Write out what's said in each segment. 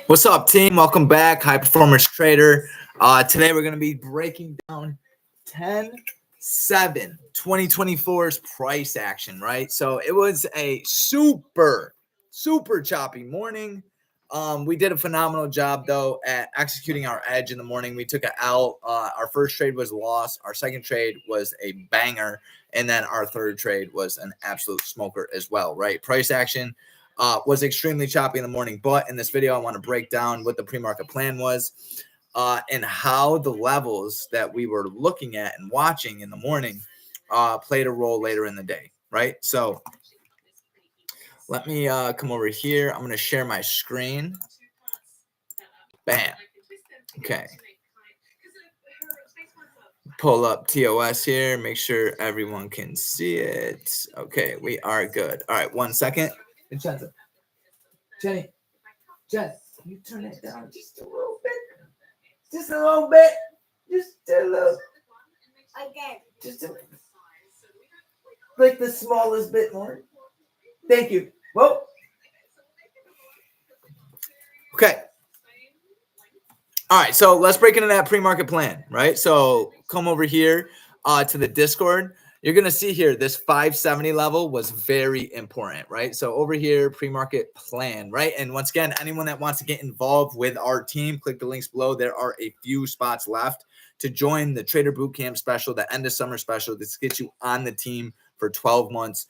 What's up, team? Welcome back, High Performance Trader. Today we're going to be breaking down 10/7 2024's price action, right? So it was a super choppy morning. We did a phenomenal job, though, at executing our edge in the morning. We took an L. Our first trade was a loss. Our second trade was a banger. And then our third trade was an absolute smoker as well, right? Price action was extremely choppy in the morning. But in this video, I want to break down what the pre-market plan was and how the levels that we were looking at and watching in the morning played a role later in the day, right? So let me come over here. I'm going to share my screen. Bam. Okay. Pull up TOS here. Make sure everyone can see it. Okay, we are good. All right, 1 second. Vincenzo. Jenny. Jen, can you turn it down just a little bit? Just a little bit. Just a little. Again. Just a, like the smallest bit more. Thank you. Whoa. Okay. All right, so let's break into that pre-market plan, right? So come over here to the Discord. You're going to see here this 570 level was very important, right? So over here, pre-market plan, right? And once again, anyone that wants to get involved with our team, click the links below. There are a few spots left to join the Trader Bootcamp special, the end of summer special. This gets you on the team for 12 months.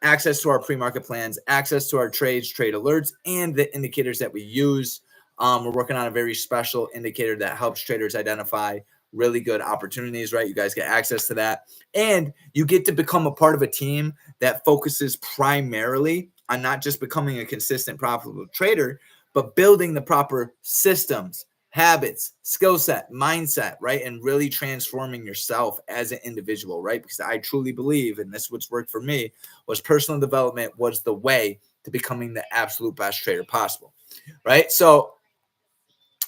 Access to our pre-market plans, access to our trades, trade alerts, and the indicators that we use. We're working on a very special indicator that helps traders identify really good opportunities, right? You guys get access to that. And you get to become a part of a team that focuses primarily on not just becoming a consistent, profitable trader, but building the proper systems, habits, skill set, mindset, right? And really transforming yourself as an individual, right? Because I truly believe, and this is what's worked for me, was personal development was the way to becoming the absolute best trader possible, right? So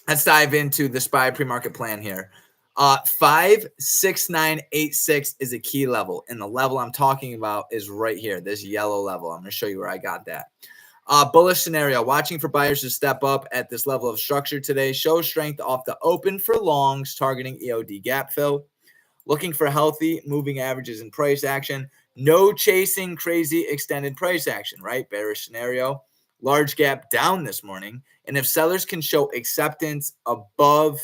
let's dive into the SPY pre-market plan here. 56986 is a key level, and the level I'm talking about is right here, this yellow level. I'm going to show you where I got that. Bullish scenario, watching for buyers to step up at this level of structure today. Shows strength off the open for longs, targeting EOD gap fill. Looking for healthy moving averages and price action. No chasing crazy extended price action, right? Bearish scenario. Large gap down this morning. And if sellers can show acceptance below,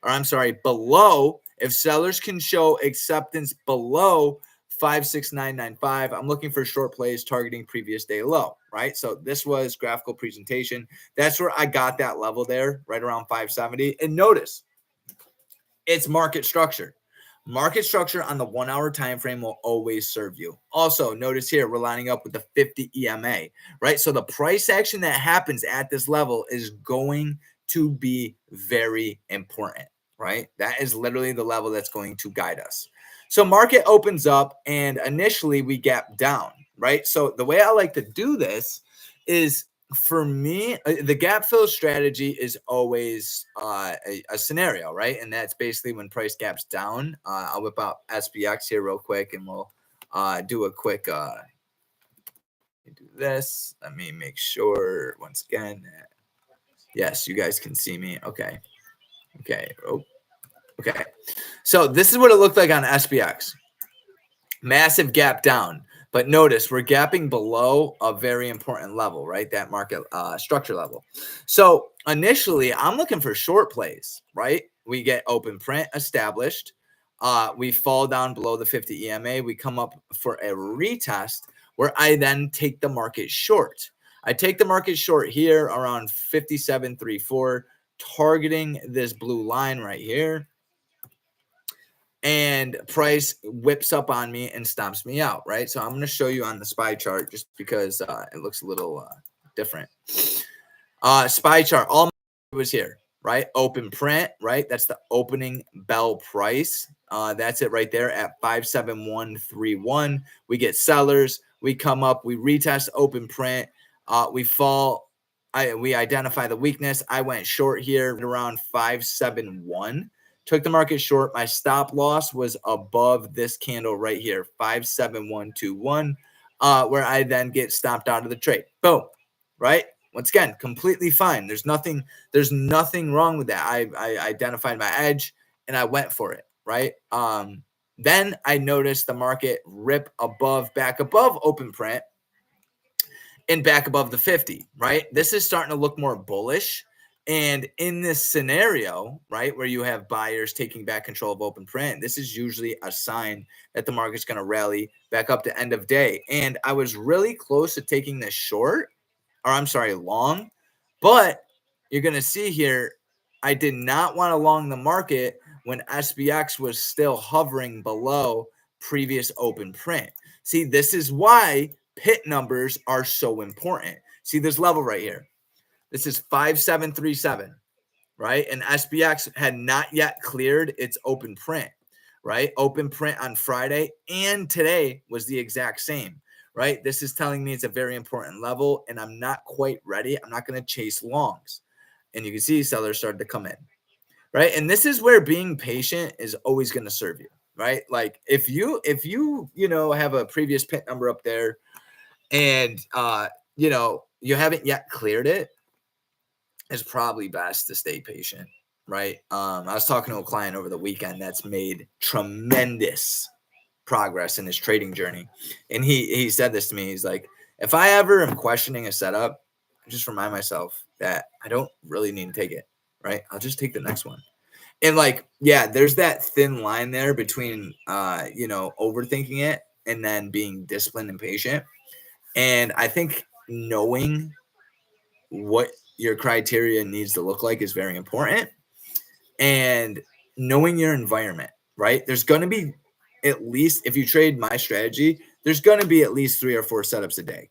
if sellers can show acceptance below 56995, I'm looking for short plays targeting previous day low, right? So this was graphical presentation. That's where I got that level there, right around 570. And notice, it's market structure. Market structure on the 1 hour time frame will always serve you. Also, notice here, we're lining up with the 50 EMA, right? So the price action that happens at this level is going to be very important, right? That is literally the level that's going to guide us. So market opens up and initially we gap down, right? So the way I like to do this is, for me, the gap fill strategy is always a scenario, right? And that's basically when price gaps down. I'll whip out SPX here real quick and we'll do a quick do this. Let me make sure once again that, yes, you guys can see me. Okay. Oh, okay. So this is what it looked like on SPX. Massive gap down. But notice we're gapping below a very important level, right? That market structure level. So initially, I'm looking for short plays, right? We get open print established. We fall down below the 50 EMA. We come up for a retest where I then take the market short. I take the market short here around 57.34, targeting this blue line right here. And price whips up on me and stomps me out, right? So I'm going to show you on the SPY chart just because it looks a little different. SPY chart, all was here, right? Open print, right? That's the opening bell price. That's it right there at 57131. We get sellers. We come up. We retest open print. We fall. We identify the weakness. I went short here around 571. Took the market short. My stop loss was above this candle right here, 57121, where I then get stomped out of the trade. Boom, right? Once again, completely fine. There's nothing wrong with that. I identified my edge and I went for it, right? Then I noticed the market rip back above open print and back above the 50, right? This is starting to look more bullish. And in this scenario, right, where you have buyers taking back control of open print, this is usually a sign that the market's going to rally back up to end of day. And I was really close to taking this short, or I'm sorry, long, but you're going to see here, I did not want to long the market when SPX was still hovering below previous open print. See, this is why pit numbers are so important. See this level right here. This is 5737, right? And SPX had not yet cleared its open print, right? Open print on Friday and today was the exact same, right? This is telling me it's a very important level and I'm not quite ready. I'm not going to chase longs. And you can see sellers started to come in, right? And this is where being patient is always going to serve you, right? Like if you have a previous pit number up there and you haven't yet cleared it, it's probably best to stay patient, right? I was talking to a client over the weekend that's made tremendous progress in his trading journey, and he said this to me. He's like, if I ever am questioning a setup, I just remind myself that I don't really need to take it, right? I'll just take the next one. And like, yeah, there's that thin line there between overthinking it and then being disciplined and patient. And I think knowing what your criteria needs to look like is very important. And knowing your environment, right? There's going to be at least, if you trade my strategy, there's going to be at least 3 or 4 setups a day.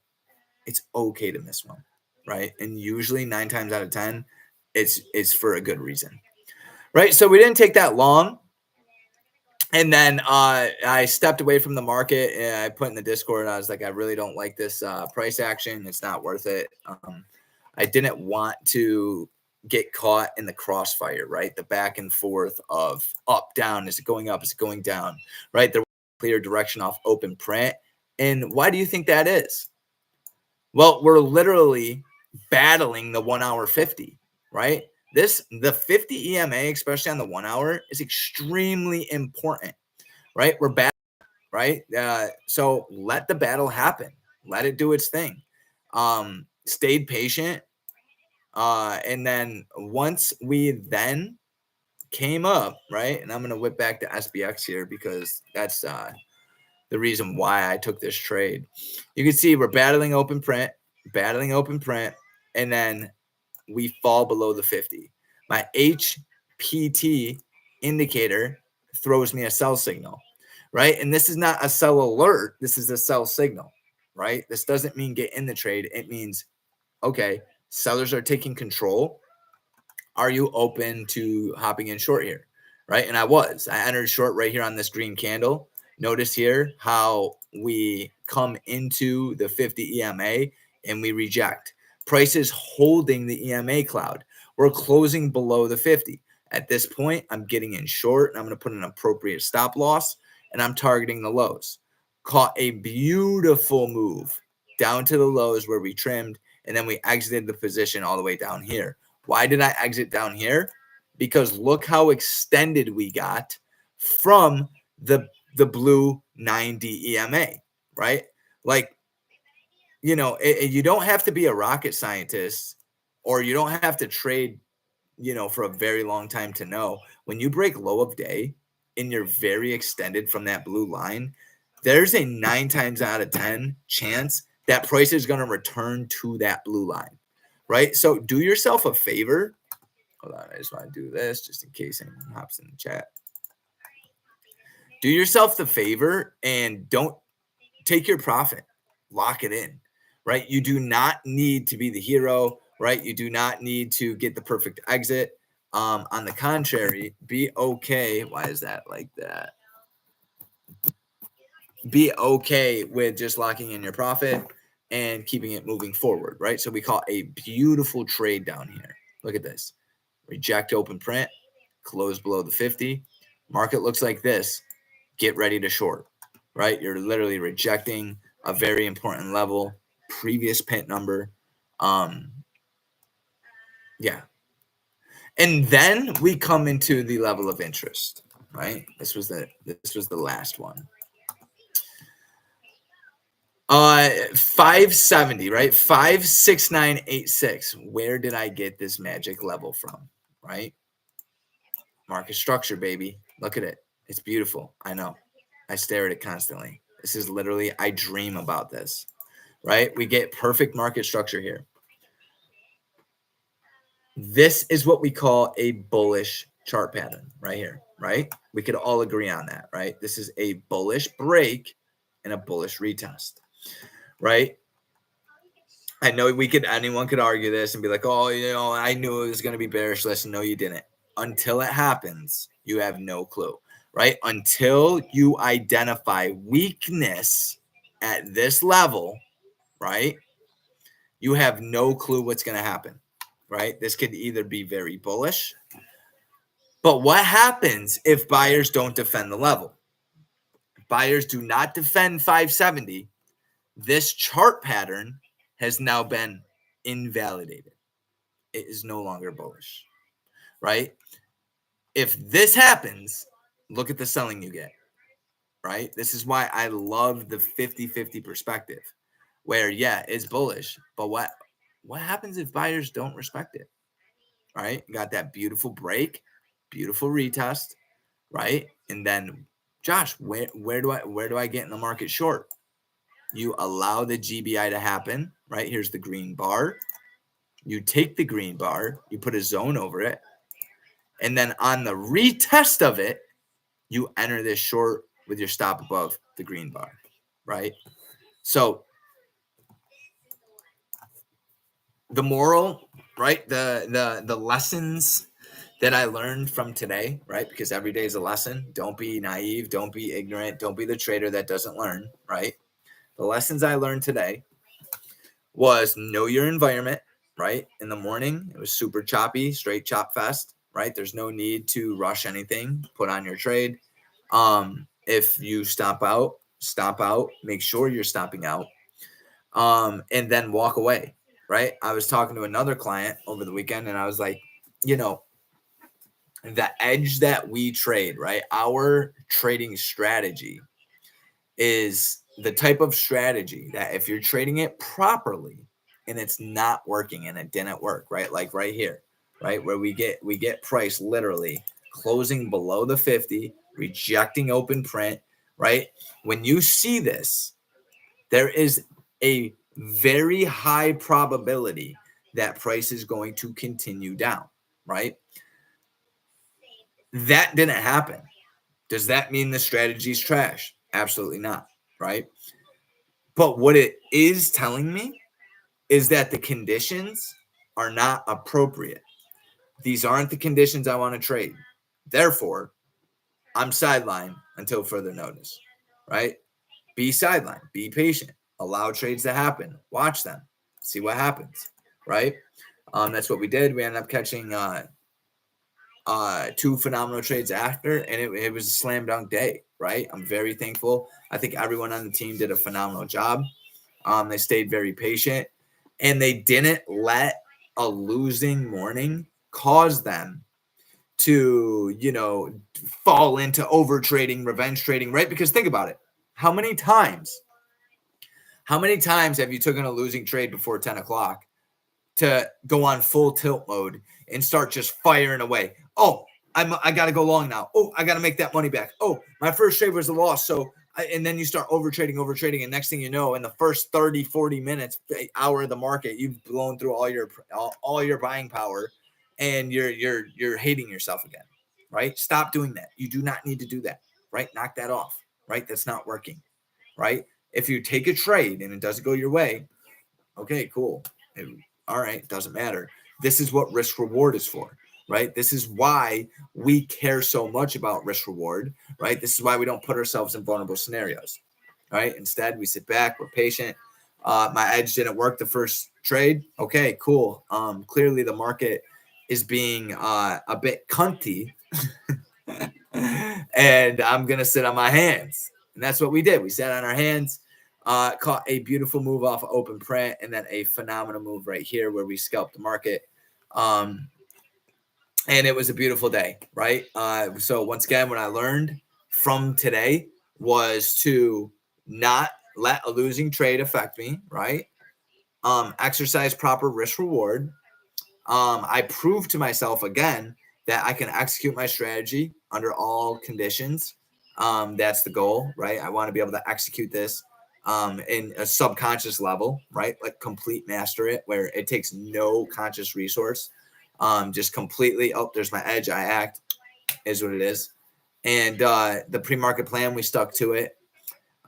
It's okay to miss one, right? And usually 9 times out of 10, it's for a good reason, right? So we didn't take that long. And then I stepped away from the market and I put in the Discord. I was like, I really don't like this price action. It's not worth it. I didn't want to get caught in the crossfire, right? The back and forth of up, down. Is it going up? Is it going down? Right? There was a clear direction off open print. And why do you think that is? Well, we're literally battling the 1 hour 50, right? The 50 EMA, especially on the 1 hour, is extremely important, right? We're battling, right? So let the battle happen. Let it do its thing. Stayed patient. And then once we then came up, right? And I'm going to whip back to SPX here because that's the reason why I took this trade. You can see we're battling open print, and then we fall below the 50. My HPT indicator throws me a sell signal, right? And this is not a sell alert. This is a sell signal, right? This doesn't mean get in the trade. It means, okay, sellers are taking control. Are you open to hopping in short here, right? And I entered short right here on this green candle. Notice here how we come into the 50 EMA and we reject. Price is holding the EMA cloud. We're closing below the 50. At this point, I'm getting in short and I'm going to put an appropriate stop loss and I'm targeting the lows. Caught a beautiful move down to the lows where we trimmed and then we exited the position all the way down here. Why did I exit down here? Because look how extended we got from the blue 90 EMA, right? Like, you don't have to be a rocket scientist or you don't have to trade, for a very long time to know. When you break low of day and you're very extended from that blue line, there's a 9 times out of 10 chance that price is going to return to that blue line, right? So do yourself a favor. Hold on, I just want to do this just in case anyone hops in the chat. Do yourself the favor and don't take your profit. Lock it in, right? You do not need to be the hero, right? You do not need to get the perfect exit. On the contrary, be okay. Why is that like that? Be okay with just locking in your profit and keeping it moving forward, right? So we call a beautiful trade down here. Look at this. Reject open print, close below the 50. Market looks like this. Get ready to short, right? You're literally rejecting a very important level, previous pit number. Yeah. And then we come into the level of interest, right? This was the last one. 570, right? 56986. Where did I get this magic level from? Right? Market structure, baby. Look at it. It's beautiful. I know. I stare at it constantly. This is literally, I dream about this, right? We get perfect market structure here. This is what we call a bullish chart pattern right here, right? We could all agree on that, right? This is a bullish break and a bullish retest, right? I know anyone could argue this and be like, oh, I knew it was going to be bearish. Listen, no, you didn't. Until it happens, you have no clue, right? Until you identify weakness at this level, right? You have no clue what's going to happen, right? This could either be very bullish, but what happens if buyers don't defend the level? Buyers do not defend 570. This chart pattern has now been invalidated. It is no longer bullish, right? If this happens, look at the selling you get, right? This is why I love the 50-50 perspective where, yeah, it's bullish, but what happens if buyers don't respect it, right? You got that beautiful break, beautiful retest, right? And then, Josh, where do I get in the market short? You allow the GBI to happen, right? Here's the green bar. You take the green bar, you put a zone over it, and then on the retest of it, you enter this short with your stop above the green bar, right? So the moral, right? The lessons that I learned from today, right? Because every day is a lesson. Don't be naive. Don't be ignorant. Don't be the trader that doesn't learn, right? The lessons I learned today was know your environment, right? In the morning, it was super choppy, straight chop fest, right? There's no need to rush anything. Put on your trade. If you stop out, make sure you're stopping out, and then walk away, right? I was talking to another client over the weekend and I was like, the edge that we trade, right? Our trading strategy is the type of strategy that if you're trading it properly and it's not working and it didn't work, right? Like right here, right? Where we get price literally closing below the 50, rejecting open print, right? When you see this, there is a very high probability that price is going to continue down, right? That didn't happen. Does that mean the strategy is trash? Absolutely not, right? But what it is telling me is that the conditions are not appropriate. These aren't the conditions I want to trade. Therefore, I'm sidelined until further notice, right? Be sidelined, be patient, allow trades to happen, watch them, see what happens, right? That's what we did. We ended up catching two phenomenal trades after, and it was a slam dunk day, right? I'm very thankful. I think everyone on the team did a phenomenal job. They stayed very patient, and they didn't let a losing morning cause them to, fall into over trading, revenge trading, right? Because think about it. How many times have you taken a losing trade before 10 o'clock to go on full tilt mode and start just firing away? Oh, I got to go long now. Oh, I got to make that money back. Oh, my first trade was a loss. So, and then you start over trading. And next thing you know, in the first 30, 40 minutes, hour of the market, you've blown through all your buying power and you're hating yourself again, right? Stop doing that. You do not need to do that, right? Knock that off, right? That's not working, right? If you take a trade and it doesn't go your way, okay, cool. All right, doesn't matter. This is what risk reward is for, right? This is why we care so much about risk reward, right? This is why we don't put ourselves in vulnerable scenarios, right? Instead, we sit back, we're patient. My edge didn't work the first trade. Okay, cool. Clearly the market is being a bit cunty and I'm going to sit on my hands. And that's what we did. We sat on our hands, caught a beautiful move off of open print, and then a phenomenal move right here where we scalped the market. And it was a beautiful day, right? So once again, what I learned from today was to not let a losing trade affect me, right? Exercise proper risk reward. I proved to myself again that I can execute my strategy under all conditions. That's the goal, right? I want to be able to execute this in a subconscious level, right? Like complete master it, where it takes no conscious resource. Just completely, oh, there's my edge. I act is what it is. And the pre-market plan, we stuck to it.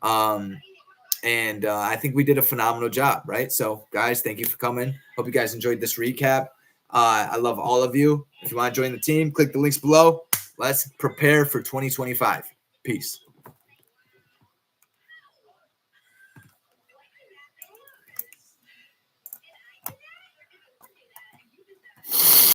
And I think we did a phenomenal job, right? So, guys, thank you for coming. Hope you guys enjoyed this recap. I love all of you. If you want to join the team, click the links below. Let's prepare for 2025. Peace.